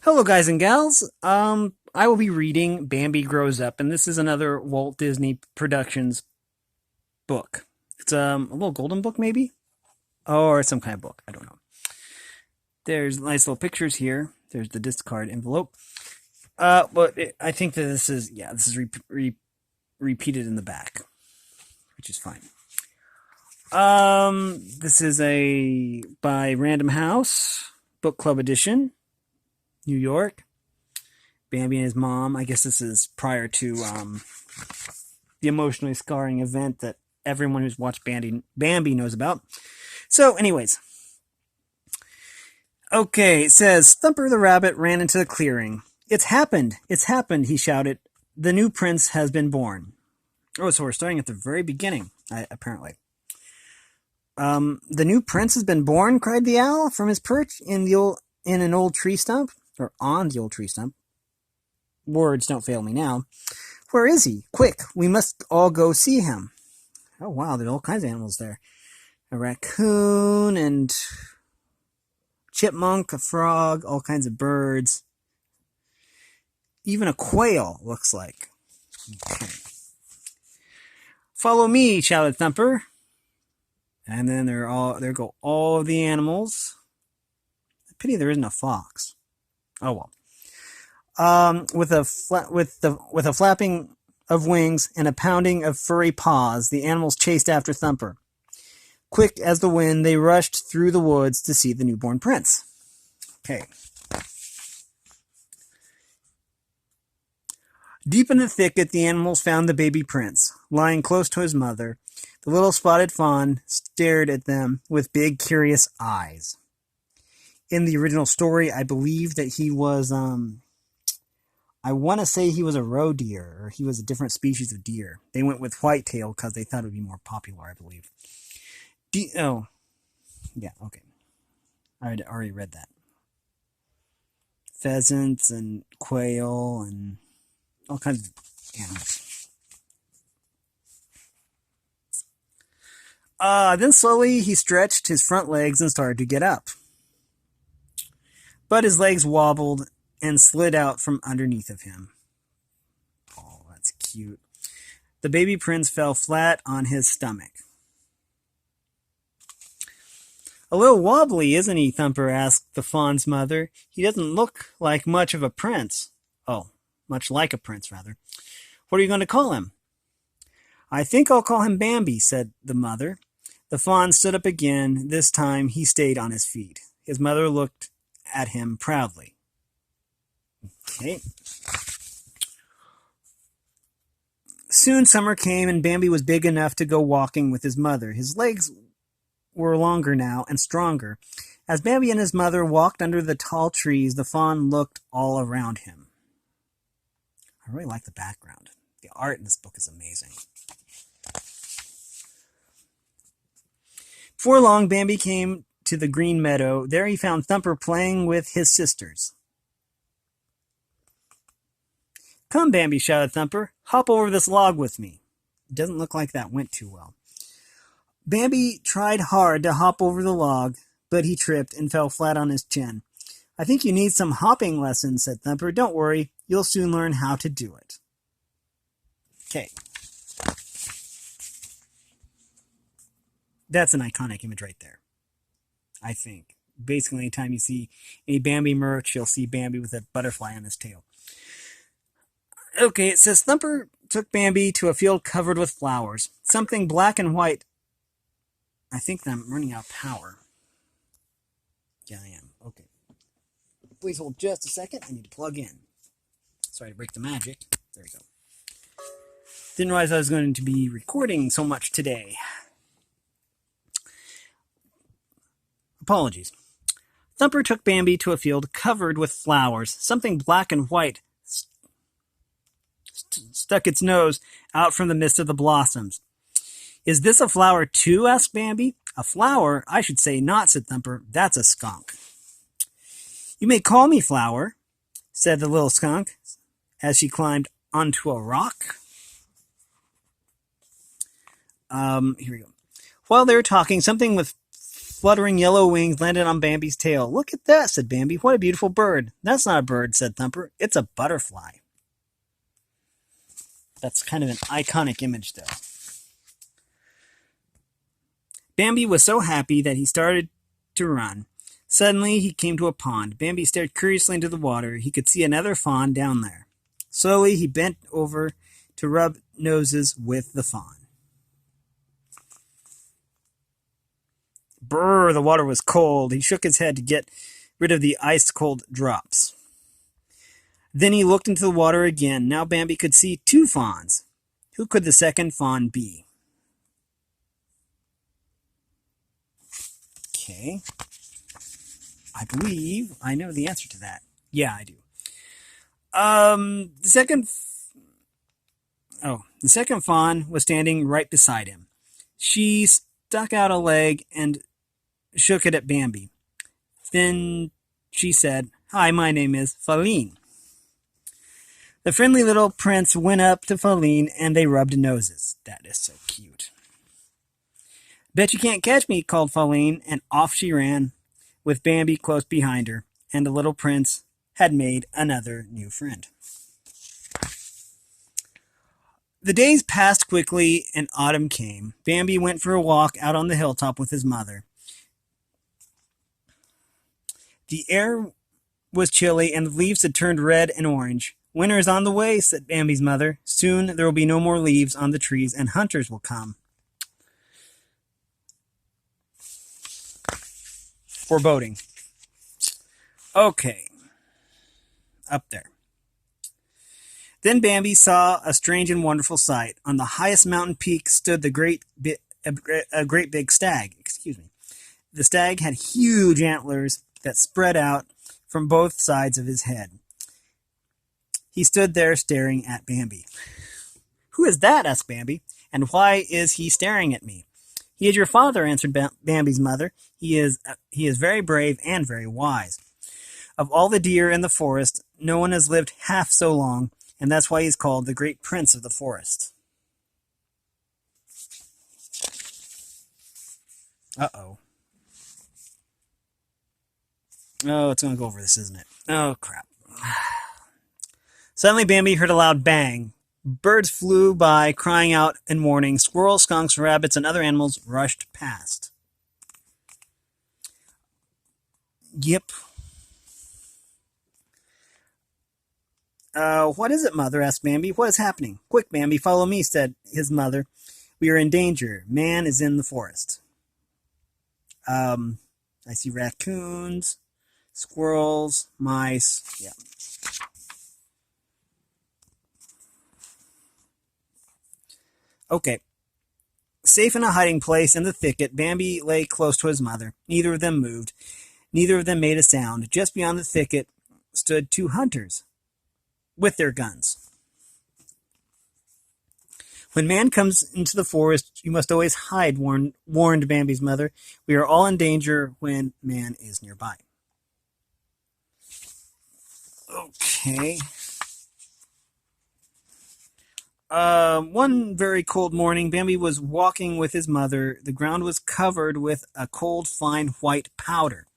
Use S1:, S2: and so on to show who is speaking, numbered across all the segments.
S1: Hello, guys and gals. I will be reading Bambi Grows Up, and this is another Walt Disney Productions book. It's a little golden book, maybe, or some kind of book. I don't know. There's nice little pictures here. There's the discard envelope. I think that this is repeated in the back, which is fine. This is a by Random House book club edition. New York. Bambi and his mom. I guess this is prior to the emotionally scarring event that everyone who's watched Bambi knows about. So, anyways. Okay, it says, Thumper the rabbit ran into the clearing. It's happened, he shouted. The new prince has been born. Oh, so we're starting at the very beginning, apparently. The new prince has been born, cried the owl from his perch in an old tree stump. Or on the old tree stump. Words don't fail me now. Where is he? Quick, we must all go see him. Oh, wow, there's all kinds of animals there. A raccoon and chipmunk, a frog, all kinds of birds. Even a quail, looks like. Okay. Follow me, shouted Thumper. And then there go all of the animals. Pity there isn't a fox. Oh well. With a flapping of wings and a pounding of furry paws, the animals chased after Thumper. Quick as the wind, they rushed through the woods to see the newborn prince. Okay. Deep in the thicket, the animals found the baby prince, lying close to his mother. The little spotted fawn stared at them with big, curious eyes. In the original story, I believe that he was, I want to say he was a roe deer, or he was a different species of deer. They went with whitetail because they thought it would be more popular, I believe. Oh, yeah, okay. I already read that. Pheasants and quail and all kinds of animals. Then slowly he stretched his front legs and started to get up. But his legs wobbled and slid out from underneath of him. Oh, that's cute. The baby prince fell flat on his stomach. A little wobbly, isn't he? Thumper asked the fawn's mother. He doesn't look like much of a prince. Oh, much like a prince, rather. What are you going to call him? I think I'll call him Bambi, said the mother. The fawn stood up again. This time he stayed on his feet. His mother looked at him proudly. Okay. Soon summer came and Bambi was big enough to go walking with his mother. His legs were longer now and stronger. As Bambi and his mother walked under the tall trees, the fawn looked all around him. I really like the background. The art in this book is amazing. Before long, Bambi came to the green meadow. There he found Thumper playing with his sisters. Come, Bambi, shouted Thumper. Hop over this log with me. It doesn't look like that went too well. Bambi tried hard to hop over the log, but he tripped and fell flat on his chin. I think you need some hopping lessons, said Thumper. Don't worry, you'll soon learn how to do it. Okay. That's an iconic image right there, I think. Basically, anytime you see a Bambi merch, you'll see Bambi with a butterfly on his tail. Okay, it says, Thumper took Bambi to a field covered with flowers. Something black and white. I think I'm running out of power. Yeah, I am. Okay. Please hold just a second. I need to plug in. Sorry to break the magic. There we go. Didn't realize I was going to be recording so much today. Apologies. Thumper took Bambi to a field covered with flowers. Something black and white stuck its nose out from the midst of the blossoms. Is this a flower too? Asked Bambi. A flower? I should say not, said Thumper. That's a skunk. You may call me Flower, said the little skunk as she climbed onto a rock. Here we go. While they were talking, something with fluttering yellow wings landed on Bambi's tail. "Look at that," said Bambi. "What a beautiful bird." "That's not a bird," said Thumper. "It's a butterfly." That's kind of an iconic image, though. Bambi was so happy that he started to run. Suddenly, he came to a pond. Bambi stared curiously into the water. He could see another fawn down there. Slowly, he bent over to rub noses with the fawn. Brr, the water was cold. He shook his head to get rid of the ice-cold drops. Then he looked into the water again. Now Bambi could see two fawns. Who could the second fawn be? Okay. I believe I know the answer to that. Yeah, I do. The second fawn was standing right beside him. She stuck out a leg and shook it at Bambi. Then she said, "Hi, my name is Faline." The friendly little prince went up to Faline and they rubbed noses. That is so cute. "Bet you can't catch me," called Faline, and off she ran, with Bambi close behind her, and the little prince had made another new friend. The days passed quickly and autumn came. Bambi went for a walk out on the hilltop with his mother. The air was chilly and the leaves had turned red and orange. "Winter is on the way," said Bambi's mother. "Soon there will be no more leaves on the trees and hunters will come." Foreboding. Okay. Up there. Then Bambi saw a strange and wonderful sight. On the highest mountain peak stood a great big stag. The stag had huge antlers that spread out from both sides of his head. He stood there staring at Bambi. "Who is that?" asked Bambi. "And why is he staring at me?" "He is your father," answered Bambi's mother. He is very brave and very wise. Of all the deer in the forest, no one has lived half so long, and that's why he's called the Great Prince of the Forest." Uh-oh. Oh, it's going to go over this, isn't it? Oh, crap. Suddenly, Bambi heard a loud bang. Birds flew by, crying out in warning. Squirrels, skunks, rabbits, and other animals rushed past. Yep. "What is it, Mother?" asked Bambi. "What is happening?" "Quick, Bambi, follow me," said his mother. "We are in danger. Man is in the forest." I see raccoons, squirrels, mice. Yeah. Okay. Safe in a hiding place in the thicket, Bambi lay close to his mother. Neither of them moved. Neither of them made a sound. Just beyond the thicket stood two hunters with their guns. "When man comes into the forest, you must always hide," warned Bambi's mother. "We are all in danger when man is nearby." Okay. One very cold morning, Bambi was walking with his mother. The ground was covered with a cold, fine white powder.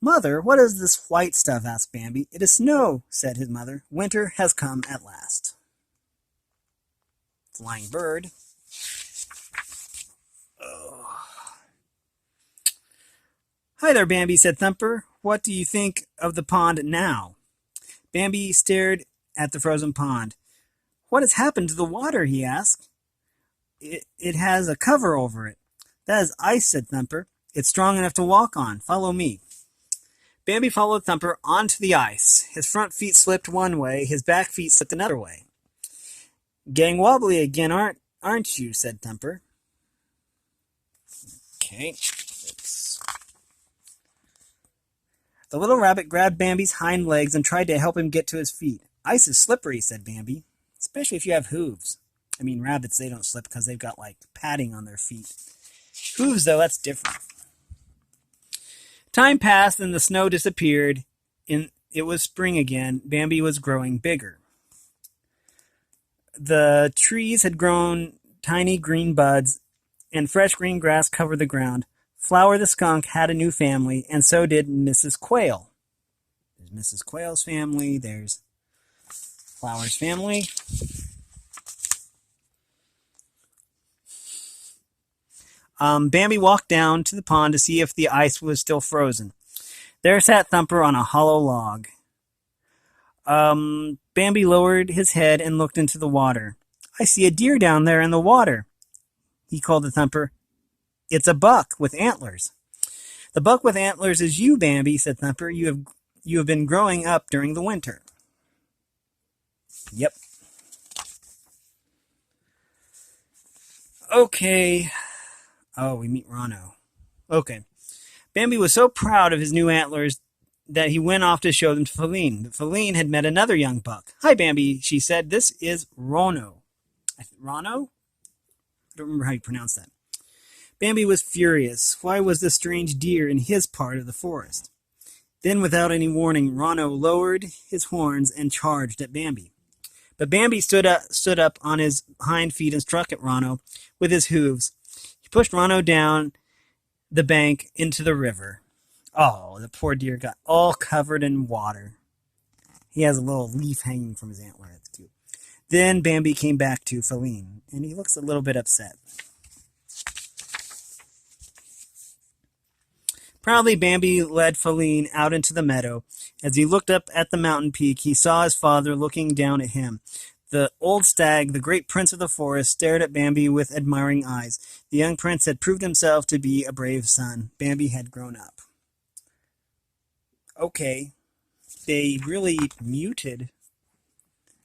S1: "Mother, what is this white stuff?" asked Bambi. "It is snow," said his mother. "Winter has come at last." Flying bird. Oh. "Hi there, Bambi," said Thumper. "What do you think of the pond now?" Bambi stared at the frozen pond. "What has happened to the water?" he asked. It has a cover over it." "That is ice," said Thumper. "It's strong enough to walk on. Follow me." Bambi followed Thumper onto the ice. His front feet slipped one way, his back feet slipped another way. "Getting wobbly again, aren't you?" said Thumper. Okay. The little rabbit grabbed Bambi's hind legs and tried to help him get to his feet. "Ice is slippery," said Bambi, "especially if you have hooves." I mean, rabbits, they don't slip because they've got, like, padding on their feet. Hooves, though, that's different. Time passed and the snow disappeared. It was spring again. Bambi was growing bigger. The trees had grown tiny green buds, and fresh green grass covered the ground. Flower the skunk had a new family, and so did Mrs. Quail. There's Mrs. Quail's family. There's Flower's family. Bambi walked down to the pond to see if the ice was still frozen. There sat Thumper on a hollow log. Bambi lowered his head and looked into the water. I see a deer down there in the water, he called to Thumper. It's a buck with antlers. The buck with antlers is you, Bambi, said Thumper. You have been growing up during the winter. Yep. Okay. Oh, we meet Rono. Okay. Bambi was so proud of his new antlers that he went off to show them to Feline. But Feline had met another young buck. Hi, Bambi, she said. This is Rono. Rono? I don't remember how you pronounce that. Bambi was furious. Why was this strange deer in his part of the forest? Then, without any warning, Rono lowered his horns and charged at Bambi. But Bambi stood up on his hind feet and struck at Rono with his hooves. He pushed Rono down the bank into the river. Oh, the poor deer got all covered in water. He has a little leaf hanging from his antler. That's cute. Then Bambi came back to Feline, and he looks a little bit upset. Proudly, Bambi led Feline out into the meadow. As he looked up at the mountain peak, he saw his father looking down at him. The old stag, the great prince of the forest, stared at Bambi with admiring eyes. The young prince had proved himself to be a brave son. Bambi had grown up. Okay, they really muted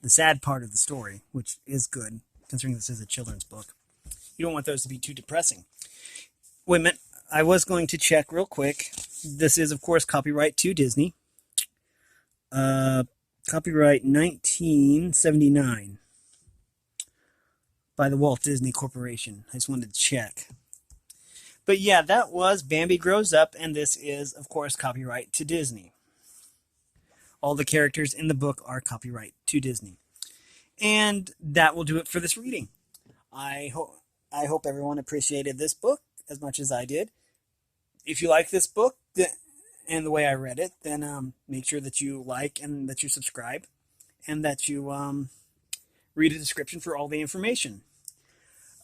S1: the sad part of the story, which is good, considering this is a children's book. You don't want those to be too depressing. Wait a minute. I was going to check real quick. This is, of course, copyright to Disney. Copyright 1979 by the Walt Disney Corporation. I just wanted to check. But yeah, that was Bambi Grows Up, and this is, of course, copyright to Disney. All the characters in the book are copyright to Disney. And that will do it for this reading. I hope everyone appreciated this book as much as I did. If you like this book and the way I read it, then make sure that you like and that you subscribe and that you read a description for all the information.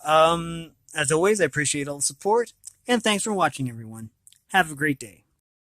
S1: As always, I appreciate all the support, and thanks for watching, everyone. Have a great day.